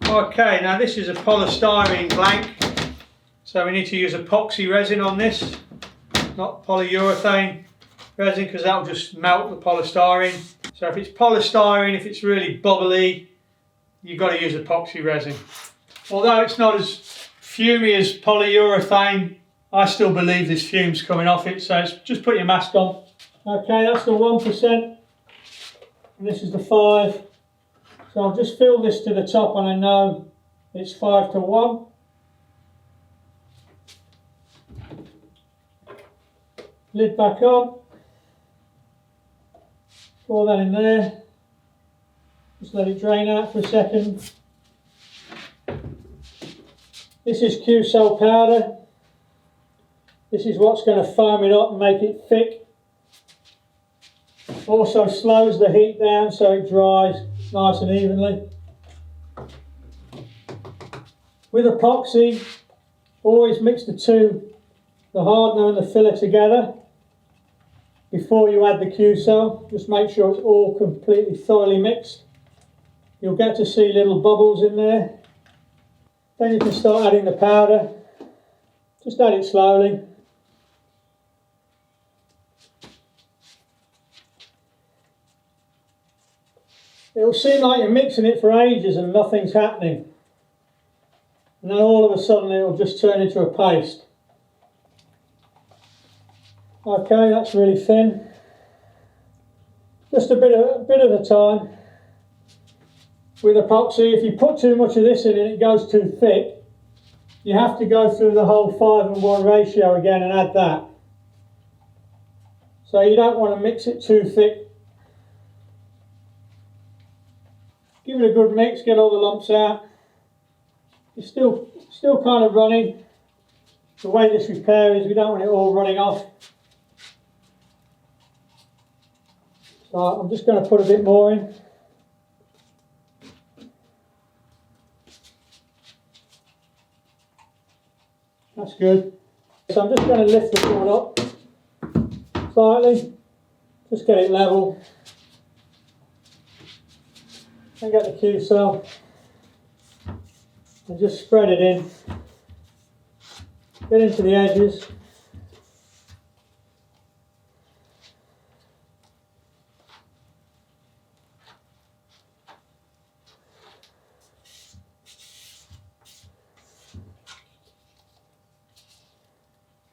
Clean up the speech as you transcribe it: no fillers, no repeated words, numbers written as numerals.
Okay, now this is a polystyrene blank, so we need to use epoxy resin on this, not polyurethane resin, because that will just melt the polystyrene. So if it's polystyrene, if it's really bubbly, you've got to use epoxy resin. Although it's not as fumey as polyurethane, I still believe there's fumes coming off it, so just put your mask on. Okay, that's the 1%, and this is the 5. So I'll just fill this to the top, and I know it's 5 to 1. Lid back on. Pour that in there. Just let it drain out for a second. This is Q-cell powder. This is what's going to foam it up and make it thick. Also slows the heat down so it dries nice and evenly. With epoxy, always mix the two, the hardener and the filler together before you add the Q-cell. Just make sure it's all completely thoroughly mixed. You'll get to see little bubbles in there. Then you can start adding the powder. Just add it slowly. It'll seem like you're mixing it for ages and nothing's happening. And then all of a sudden it'll just turn into a paste. Okay, that's really thin. Just a bit at a time. With epoxy, if you put too much of this in and it goes too thick, you have to go through the whole 5:1 ratio again and add that. So you don't want to mix it too thick. Give it a good mix, get all the lumps out. It's still kind of running. The way this repair is, we don't want it all running off. So I'm just going to put a bit more in. That's good. So I'm just going to lift the board up slightly. Just get it level. And get the Q-cell and just spread it in. Get into the edges.